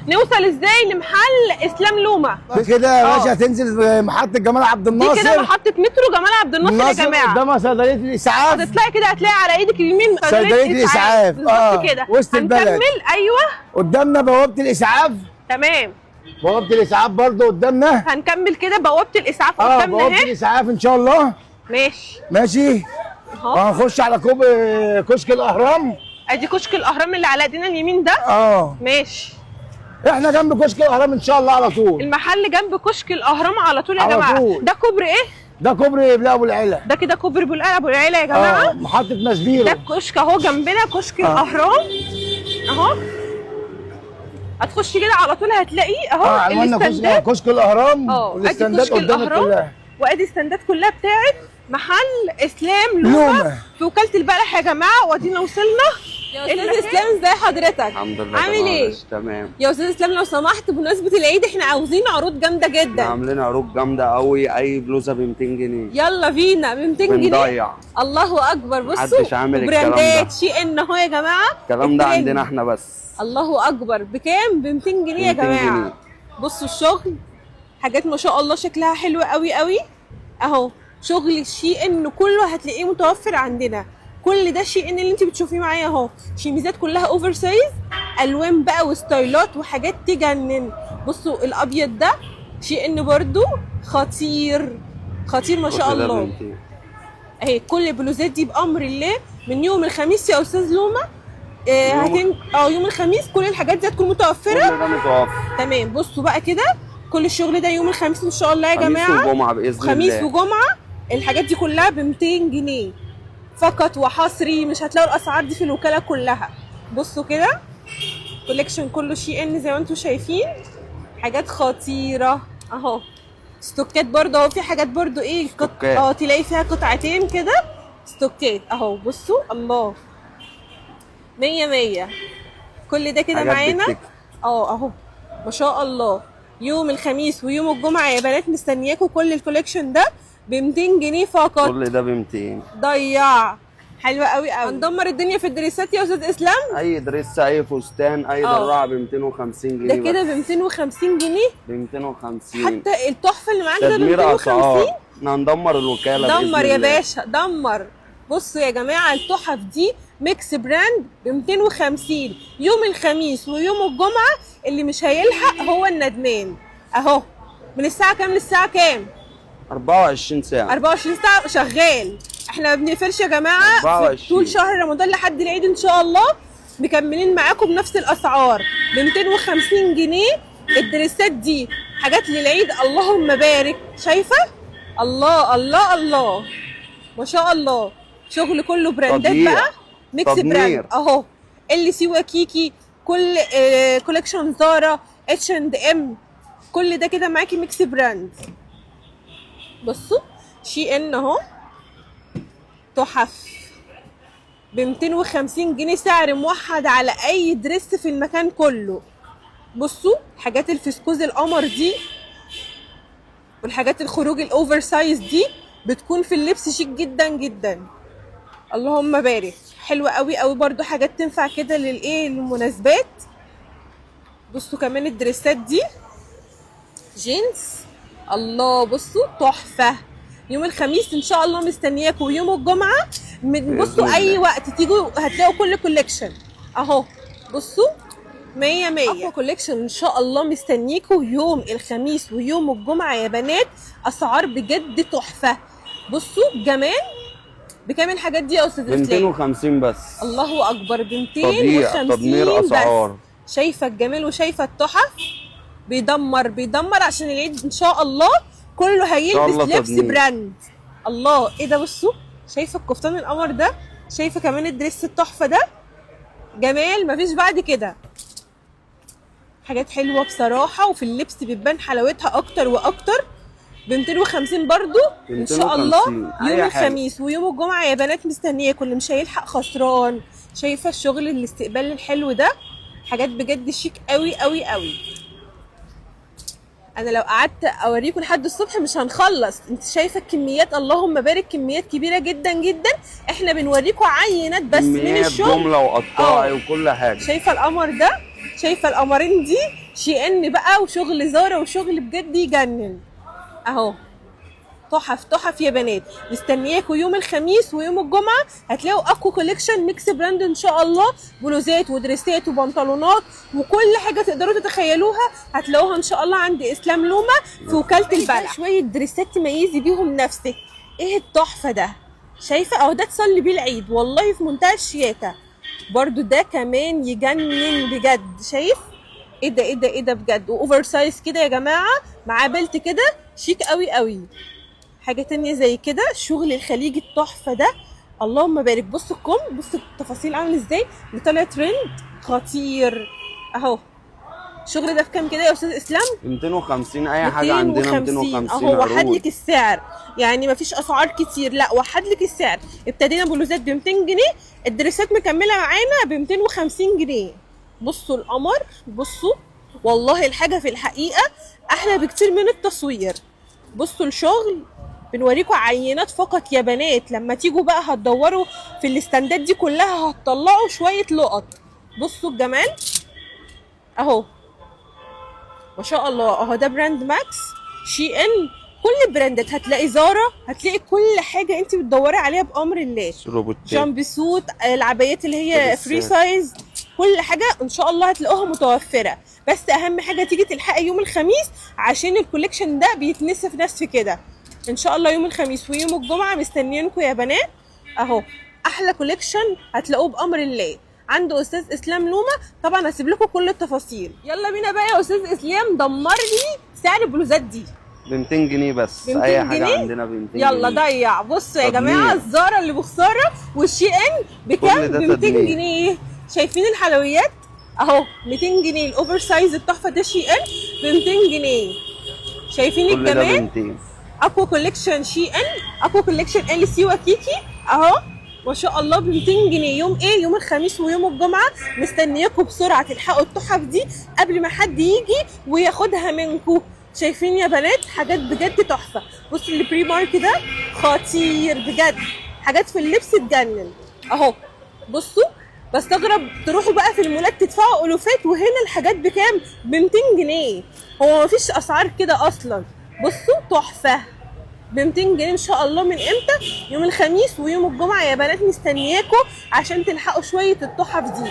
نوصل ازاي لمحل اسلام لومه كده يا باشا؟ هتنزل في محطه جمال عبد الناصر. دي كده محطه مترو جمال عبد الناصر يا جماعه. قدامها صيدليه الاسعاف. هتطلعي كده هتلاقي على ايدك اليمين صيدليه الاسعاف بالظبط كده وسط البلد. هنكمل. ايوه قدامنا بوابه الاسعاف. تمام. بوابه الاسعاف برضه قدامنا. هنكمل كده بوابه الاسعاف قدامنا بوابه الاسعاف ان شاء الله. ماشي وهنخش على كشك الاهرام. ادي كشك الاهرام اللي على ايدينا اليمين ده. ماشي. احنا جنب كشك الاهرام ان شاء الله على طول. المحل جنب كشك الاهرام على طول يا جماعه. ده كوبري ايه؟ ده كوبري بلا ابو العلا. ده كده كوبري ابو العلا يا جماعه. محطه مسبيرو. ده الكشك اهو جنبنا كشك الاهرام اهو. هتخشي كده على طول هتلاقيه اهو. عنواننا كشك الاهرام. والاستندات قدامك كلها. وادي الاستندات كلها بتاعت محل اسلام لومه في وكاله البلح يا جماعه. وادينا وصلنا. يا استاذ اسلام ازي حضرتك؟ الحمد لله. عامل ايه؟ تمام. يا استاذ اسلام لو سمحت بمناسبه العيد احنا عاوزين عروض جامده جدا. عاملين عروض جامده قوي. اي بلوزه ب 200 جنيه. يلا بينا. ب 200 جنيه بنضيع. الله اكبر. بصوا محدش عامل الكلام ده. براندات شي ان اهو يا جماعه. الكلام ده عندنا احنا بس. الله اكبر. بكام؟ ب 200 جنيه يا جماعه. 200 جنيه. بصوا الشغل حاجات ما شاء الله شكلها حلو قوي قوي اهو. شغل الشي ان كله هتلاقيه متوفر عندنا. كل ده شي ان اللي انت بتشوفيه معايا اهو. شيميزات كلها اوفر سايز الوان بقى وستايلات وحاجات تجنن. بصوا الابيض ده شي ان برضو خطير خطير ما شاء الله اهي. كل البلوزات دي بامر الله من يوم الخميس يا استاذ لومه. يوم الخميس كل الحاجات دي هتكون متوفره. كل ده متوفر. تمام. بصوا بقى كده كل الشغل ده يوم الخميس ان شاء الله يا جماعه. خميس وجمعه باذن الله. خميس وجمعه الحاجات دي كلها ب 200 جنيه فقط وحصري. مش هتلاقوا الاسعار دي في الوكاله كلها. بصوا كده كوليكشن كله شي ان زي ما انتم شايفين. حاجات خطيره اهو. ستوكات برضه اهو. في حاجات برضه ايه تلاقي فيها قطعتين كده ستوكات اهو. بصوا الله 100 100. كل ده كده معانا اهو ما شاء الله. يوم الخميس ويوم الجمعه يا بنات مستنياكم. كل الكوليكشن ده ب 200 جنيه فقط. كل ده ب 200. ضيع. حلوه قوي قوي. هندمر الدنيا في الدريسات يا استاذ اسلام. اي دريس اي فستان اي دراعه ب 250 جنيه. ده كده ب 250 جنيه. ب 250. حتى التحفه اللي معانا ده ب 250. احنا هندمر الوكاله دمر يا باشا دمر. بصوا يا جماعه التحف دي ميكس براند ب 250 يوم الخميس ويوم الجمعه. اللي مش هيلحق هو الندمان اهو. من الساعه كام للساعه كام؟ 24 ساعه. 24 ساعه شغال. احنا ما بنقفلش يا جماعه 24. طول شهر رمضان لحد العيد ان شاء الله. مكملين معاكم بنفس الاسعار ب 250 جنيه. الدريسات دي حاجات للعيد اللهم بارك. شايفه الله الله الله ما شاء الله. شغل كله براندات بقى ميكس براند اهو. اللي سيوا كيكي كل كوليكشن زارا H&M كل ده كده معاكي ميكس براند. بصوا شي ان اهو تحف ب 250 جنيه سعر موحد على اي دريس في المكان كله. بصوا حاجات الفسكوز القمر دي والحاجات الخروج الاوفر سايز دي بتكون في اللبس شيك جدا جدا. اللهم بارك. حلوه قوي قوي برضو. حاجات تنفع كده للمناسبات. بصوا كمان الدريسات دي جينز الله. بصوا تحفه. يوم الخميس ان شاء الله مستنياكم. ويوم الجمعه بصوا اي وقت تيجوا هتلاقوا كل كوليكشن اهو. بصوا 100 100. اقوى كوليكشن ان شاء الله مستنيكم يوم الخميس ويوم الجمعه يا بنات. اسعار بجد تحفه. بصوا جمال. بكام الحاجات دي يا استاذ اسلام؟ 250 بس. الله اكبر. ب 250 تدمير اسعار. شايفه الجمال وشايفه التحف. بيدمر عشان العيد ان شاء الله. كله هيلبس لبس براند. الله ايه ده. بصوا شايفه الكفتان القمر ده. شايفه كمان الدريس التحفه ده. جمال مفيش بعد كده. حاجات حلوه بصراحه وفي اللبس بتبان حلاوتها اكتر واكتر. ب 250 برضو ان شاء الله. يوم الخميس ويوم الجمعه يا بنات مستنياكم. اللي مش هيلحق خسران. شايفه الشغل الاستقبال الحلو ده. حاجات بجد شيك قوي قوي قوي. انا لو قعدت اوريكم لحد الصبح مش هنخلص. انت شايفه الكميات اللهم بارك. كميات كبيره جدا جدا. احنا بنوريكم عينات بس من الشغل. جمله وقطاعي وكل حاجه. شايفه القمر ده. شايفه القمرين دي شي ان بقى، وشغل زارا وشغل بجد يجنن اهو. تحف تحف يا بنات. مستنياكم يوم الخميس ويوم الجمعه، هتلاقوا اكو كوليكشن ميكس براند ان شاء الله، بلوزات ودريسات وبنطلونات وكل حاجه تقدروا تتخيلوها هتلاقوها ان شاء الله عند اسلام لومه في وكاله البلح. شويه دريسات تميزي بيهم نفسك. ايه التحفه ده؟ شايفه اهو، ده تصلي بيه العيد والله في منتهى الشياكه. برضو ده كمان يجنن بجد. شايف ايه ده ايه ده ايه ده بجد، واوفر سايز كده يا جماعه، معاه بلت كده شيك قوي قوي. حاجه تانية زي كده، شغل الخليجي التحفه ده، اللهم بارك. بصوا الكم، بصوا التفاصيل عامل ازاي، اللي طالع ترند خطير اهو. الشغل ده بكام كده يا استاذ اسلام؟ 250. اي حاجه عندنا 250 اهو. وحد لك السعر، يعني مفيش اسعار كتير، لا وحد لك السعر. ابتدينا بلوزات ب 200 جنيه، الدريسات مكمله معانا ب 250 جنيه. بصوا القمر، بصوا والله الحاجه في الحقيقه احلى بكتير من التصوير. بصوا الشغل، بنوريكم عينات فقط يا بنات، لما تيجوا بقى هتدوروا في الاستندات دي كلها هتطلعوا شويه لقط. بصوا الجمال اهو ما شاء الله اهو. ده براند ماكس، شي ان، كل البراندات هتلاقي زارا، هتلاقي كل حاجه انت بتدوري عليها بامر الله. جامب سوت، العبايات اللي هي فري سايز، كل حاجه ان شاء الله هتلاقوها متوفره. بس اهم حاجه تيجي تلحقي يوم الخميس عشان الكوليكشن ده بيتنسف نسف كده ان شاء الله. يوم الخميس ويوم الجمعه مستنيينكم يا بنات اهو. احلى كوليكشن هتلاقوه بامر الله عند استاذ اسلام لومه. طبعا هسيب لكم كل التفاصيل. يلا بينا بقى يا استاذ اسلام، دمر لي سعر البلوزات دي. ب 200 جنيه بس. 200 اي حاجه جنيه؟ عندنا ب 200 جنيه. يلا ضيع. بصوا يا جماعه، الزارا اللي بخساره والشي ان بكام؟ ب 200 جنيه. شايفين الحلويات اهو 200 جنيه. الاوفر سايز التحفه ده شي ان ب 200 جنيه. شايفين الجمال؟ اكوا كوليكشن شي ان، اكوا كوليكشن ال سي وكيكي اهو ما شاء الله ب 200 جنيه. يوم ايه؟ يوم الخميس ويوم الجمعه. مستنياكم بسرعه تلحقوا التحف دي قبل ما حد يجي وياخدها منكم. شايفين يا بنات حاجات بجد تحفه. بصوا البري مارك ده خطير بجد، حاجات في اللبس تجنن اهو. بصوا بستغرب تروحوا بقى في المولات تدفعوا الوفات وهنا الحاجات بكام؟ ب 200 جنيه. هو مفيش اسعار كده اصلا. بصوا تحفه ب 200 جنيه ان شاء الله. من امتى؟ يوم الخميس ويوم الجمعه يا بنات. مستنياكم عشان تلحقوا شويه التحف دي،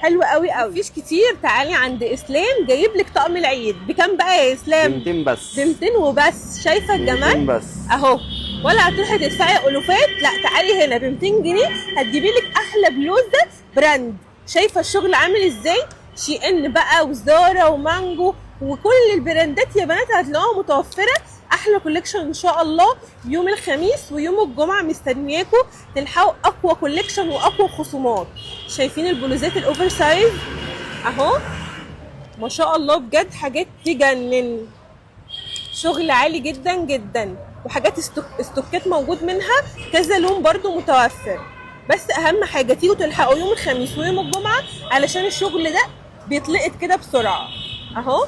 حلوه قوي قوي. مفيش كتير. تعالي عند اسلام جايب لك طقم العيد. بكام بقى يا اسلام؟ ب 200 بس. ب 200 وبس. شايفه الجمال؟ 200 بس اهو. ولا هتروحي تدفعي الوفات، لا تعالي هنا ب 200 جنيه هتجيبي لك احلى بلوزه براند. شايفه الشغل عامل ازاي؟ شي ان بقى وزارا ومانجو وكل البراندات يا بنات هتلاقوها متوفره. احلى كوليكشن ان شاء الله يوم الخميس ويوم الجمعه. مستنياكم تلحقوا اقوى كوليكشن واقوى خصومات. شايفين البلوزات الاوفر سايز اهو ما شاء الله بجد حاجات تجنن. شغل عالي جدا جدا، وحاجات استوكات موجود منها كذا لون برضو متوفر. بس اهم حاجه تيجوا تلحقوا يوم الخميس ويوم الجمعه علشان الشغل ده بيتلقط كده بسرعه اهو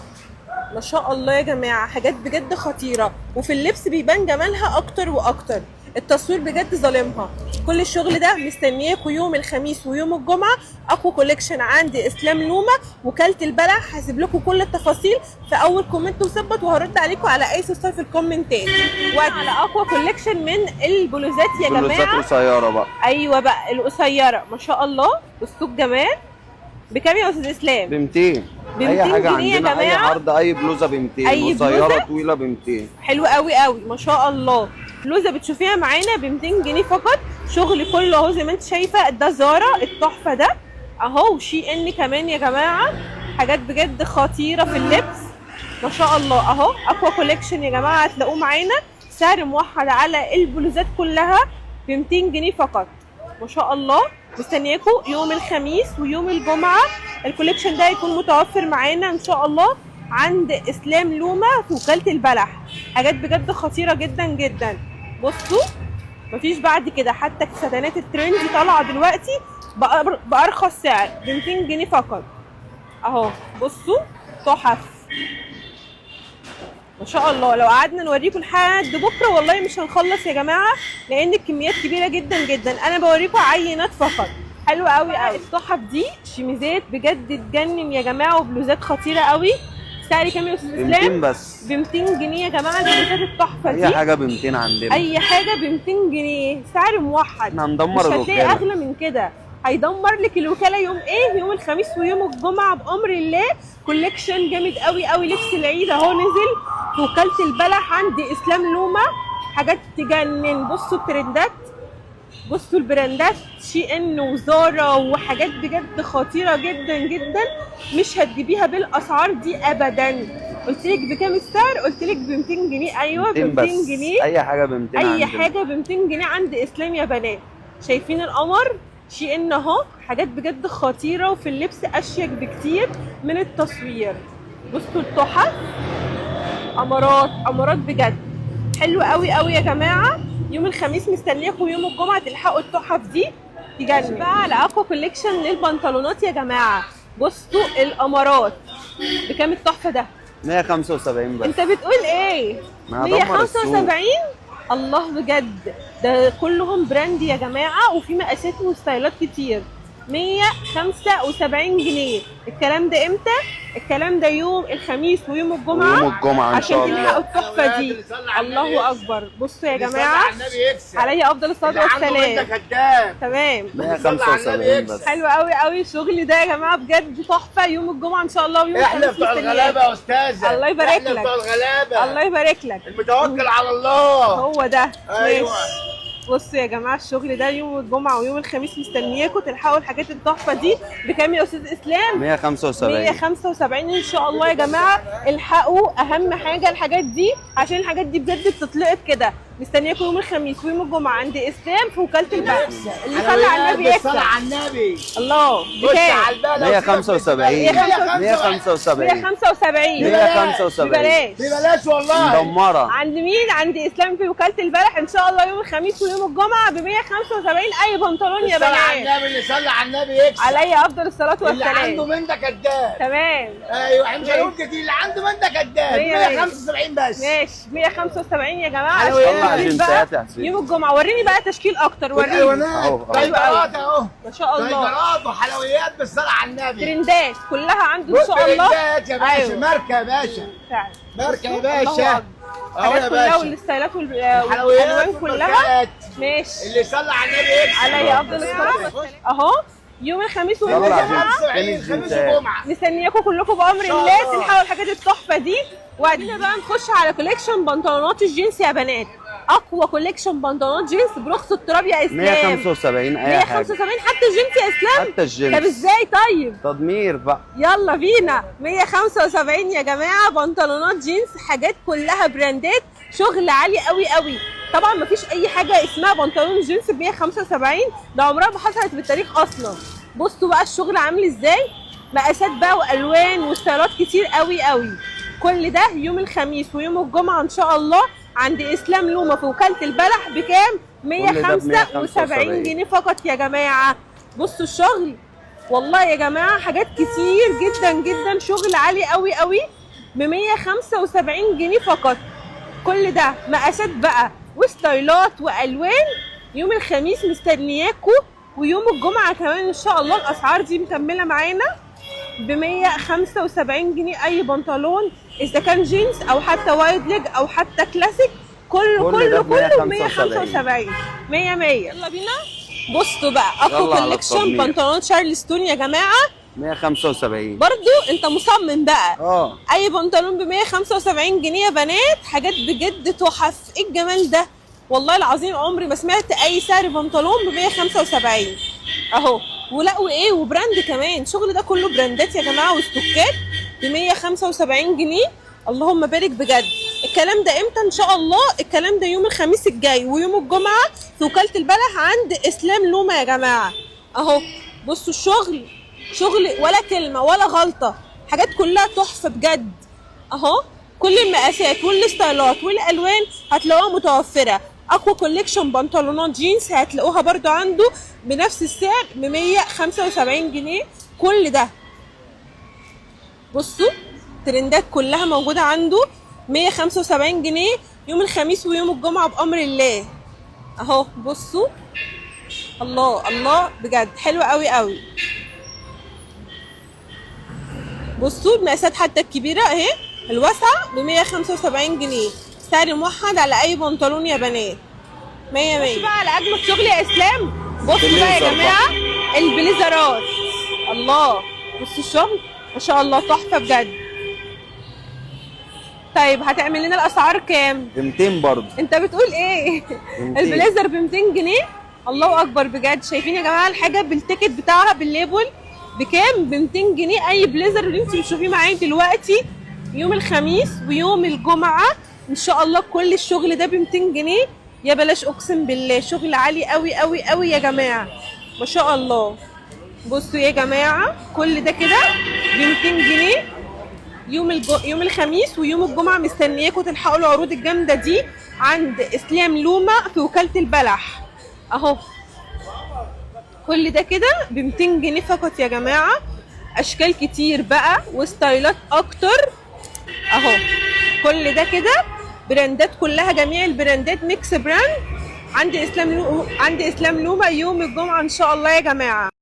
ما شاء الله يا جماعه. حاجات بجد خطيره، وفي اللبس بيبان جمالها اكتر واكتر. التصوير بجد ظالمها. كل الشغل ده مستنياكم يوم الخميس ويوم الجمعه. اقوى كوليكشن عند اسلام لومه وكاله البلح. هسيب لكم كل التفاصيل في اول كومنت مثبت، وهرد عليكم على اي سؤال في الكومنتات. وعلى اقوى كوليكشن من البلوزات يا جماعه. بلوزات قصيره بقى. ايوه بقى القصيره ما شاء الله. بصوا الجمال. بكام يا استاذ اسلام؟ ب 200. اي حاجه عندنا، اي عرض، اي بلوزه ب 200. قصيره طويله ب 200. حلو قوي قوي ما شاء الله. بلوزه بتشوفيها معانا ب 200 جنيه فقط. شغل كله اهو زي ما انت شايفه. ده زارا التحفه ده اهو، وشي ان كمان يا جماعه. حاجات بجد خطيره في اللبس ما شاء الله اهو. اقوى كوليكشن يا جماعه هتلاقوه معانا. سعر موحد على البلوزات كلها ب 200 جنيه فقط ما شاء الله. مستنياكم يوم الخميس ويوم الجمعه. الكوليكشن ده هيكون متوفر معانا ان شاء الله عند اسلام لومه في وكاله البلح. حاجات بجد خطيره جدا جدا. بصوا مفيش بعد كده. حتى الستانات الترندي طالعه دلوقتي بارخص سعر ب 200 جنيه فقط اهو. بصوا تحف ما شاء الله. لو قعدنا نوريكم لحد بكره والله مش هنخلص يا جماعه، لان الكميات كبيره جدا جدا. انا بوريكم عينات فقط. حلوه قوي قوي. التحف دي شميزات بجد تجنن يا جماعه، وبلوزات خطيره قوي. سعر كام يا استاذ اسلام؟ 200 بس. ب 200 جنيه يا جماعه البلوزات التحفه دي. اي حاجه ب 200 عندنا، اي حاجه ب 200 جنيه، سعر موحد. احنا هندمر مش هتلاقي الوكاله. اغلى من كده. هيدمر لك الوكاله يوم ايه؟ يوم الخميس ويوم الجمعه بامر الله. كوليكشن جامد قوي قوي. لبس العيد اهو نزل في وكاله البلح عند اسلام لومه، حاجات تجنن. بصوا الترندات، بصوا البراندات، شي ان وزارا وحاجات بجد خطيره جدا جدا. مش هتجيبيها بالاسعار دي ابدا. قلت لك بكام السعر؟ قلت لك ب 200 جنيه. ايوه ب 200 جنيه. اي حاجه ب 200 اي عندنا. حاجه ب 200 جنيه عند اسلام يا بنات. شايفين القمر؟ شي ان اهو، حاجات بجد خطيره، وفي اللبس اشيك بكتير من التصوير. بصوا التحف، امارات امارات بجد حلوه قوي قوي يا جماعه. يوم الخميس مستنياكم، يوم الجمعه تلحقوا التحف دي تجنن. بقى على اقوى كوليكشن للبنطلونات يا جماعه. بصوا الامارات بكام التحفه ده؟ 175 بس. انت بتقول ايه؟ ما هدمر السوق. 175؟ الله بجد، ده كلهم براند يا جماعه، وفي مقاسات وستايلات كتير. 175 جنيه. الكلام ده امتى؟ الكلام ده يوم الخميس ويوم الجمعه، ويوم الجمعه ان شاء عشان الله. تلحقوا التحفه دي. الله اكبر. بصوا يا جماعه، عليه افضل الصلاه والسلام. تمام. 175 بس. حلو قوي قوي الشغل ده يا جماعه، بجد تحفه. يوم الجمعه ان شاء الله ويوم احنا الخميس بتوع الغلابه يا استاذه. الله يبارك احنا لك. بتوع الغلابه. الله يبارك لك. المتوكل على الله. هو ده. ايوه. ماشي. بصوا يا جماعه الشغل ده يوم الجمعه ويوم الخميس مستنياكم تلحقوا الحاجات التحفه دي. بكام يا استاذ اسلام؟ 175. 175 ان شاء الله يا جماعه. الحقوا اهم حاجه الحاجات دي، عشان الحاجات دي بجد بتتلقط كده. مستنياكم يوم الخميس ويوم الجمعه عند اسلام في وكاله البلح. اللي صلى على النبي يكسب. صلى على النبي. الله. خش بكام؟ على البلد. 175. 175 175 ببلاش. ببلاش والله. مدمره. عند مين؟ عند اسلام في وكاله البلح ان شاء الله يوم الخميس ويوم الجمعه ب 175. اي بنطلون يا صلى على بنات. النبي. اللي صلى على النبي يكسب. علي افضل الصلاه اللي عنده والسلام. من ده كداب. تمام. ايوه احنا مش هنقول كتير. اللي عنده من ده كداب. 175 بس. ماشي. 175 يا جماعه. حلويات. عشان الخميس جنسات بقى يا حسين. يوم الجمعه. وريني بقى تشكيل اكتر. وريني. أهو. طيارات اهو. ما شاء الله. طيارات وحلويات بالصلاه على النبي. ترندات كلها عنده ان شاء الله. ترندات يا باشا. أيوة. ماركه يا باشا. فعلا. ماركه يا الله باشا. أكبر. اهو يا الحاجات كلها باشا. والستايلات الحلويات والالوان كلها. والماركات. ماشي. اللي صلى على النبي يكسب. علي افضل الصلاه والسلام. اهو يوم الخميس ويوم يلا الجمعه. عشان خميس وجمعه. مستنياكم كلكم بامر الله تلحقوا الحاجات التحفه دي. وبعدين بقى نخش على كوليكشن بنطلونات الجينز يا بنات. اقوى كوليكشن بنطلونات جينز برخص التراب يا اسلام. 175 اي حاجه. 175 حتى الجينز يا اسلام. حتى الجينز. طب ازاي طيب؟ تضمير بقى. يلا بينا. 175 يا جماعه بنطلونات جينز، حاجات كلها براندات، شغل عالي قوي قوي. طبعا مفيش اي حاجه اسمها بنطلون جينز ب 175، ده عمرها ما حصلت في التاريخ اصلا. بصوا بقى الشغل عامل ازاي، مقاسات بقى والوان وستايلات كتير قوي قوي. كل ده يوم الخميس ويوم الجمعه ان شاء الله عند اسلام لومه في وكاله البلح. بكام؟ 175 جنيه فقط يا جماعه. بصوا الشغل، والله يا جماعه حاجات كتير جدا جدا، شغل عالي قوي قوي ب 175 جنيه فقط. كل ده مقاسات بقى وستايلات والوان. يوم الخميس مستنياكوا ويوم الجمعه كمان ان شاء الله. الاسعار دي مكمله معانا ب 175 جنيه. اي بنطلون اذا كان جينز او حتى وايد ليج او حتى كلاسيك، كله 175. 100. يلا بينا. بصوا بقى اقوى كوليكشن بنطلون شارلستون يا جماعه. 175 برضو انت مصمم بقى. اه. اي بنطلون ب 175 جنيه يا بنات. حاجات بجد تحف. ايه الجمال ده، والله العظيم عمري ما سمعت اي سعر بنطلون ب 175 اهو. ولا وايه وبراند كمان. الشغل ده كله براندات يا جماعه وستوكات ب 175 جنيه. اللهم بارك بجد. الكلام ده امتى ان شاء الله؟ الكلام ده يوم الخميس الجاي ويوم الجمعه في وكاله البلح عند اسلام لومه يا جماعه اهو. بصوا الشغل، شغل ولا كلمه ولا غلطه، حاجات كلها تحفه بجد اهو. كل المقاسات والستايلات والالوان هتلاقوها متوفره. اقوى كوليكشن بنطلونات جينز هتلاقوها برضو عنده بنفس السعر ب 175 جنيه. كل ده بصوا ترندات كلها موجوده عنده 175 جنيه يوم الخميس ويوم الجمعه بامر الله اهو. بصوا الله الله بجد حلو قوي قوي. بصوا المقاسات حتى الكبيره اهي، الواسعه ب 175 جنيه، سعر موحد على اي بنطلون يا بنات. 100 100. بقى على اجمل شغل يا اسلام. بصوا بقى يا جماعه البليزرات، الله بصوا الشغل ما شاء الله تحفه بجد. طيب هتعمل لنا الاسعار كام؟ ب 200 برضه. انت بتقول ايه؟ البليزر ب 200 جنيه. الله اكبر بجد. شايفين يا جماعه الحاجه بالتيكت بتاعها بالليبل بكام؟ ب 200 جنيه. اي بليزر اللي انتوا بتشوفيه معايا دلوقتي يوم الخميس ويوم الجمعه ان شاء الله كل الشغل ده ب 200 جنيه. يا بلاش اقسم بالله شغل عالي قوي قوي قوي يا جماعه ما شاء الله. بصوا يا جماعه كل ده كده ب 200 جنيه يوم الخميس ويوم الجمعه. مستنياكم تلحقوا العروض الجامده دي عند اسلام لومه في وكاله البلح اهو. كل ده كده ب 200 جنيه فقط يا جماعه. اشكال كتير بقى وستايلات اكتر اهو. كل ده كده براندات كلها، جميع البراندات ميكس براند عند اسلام لومه يوم الجمعه ان شاء الله يا جماعه.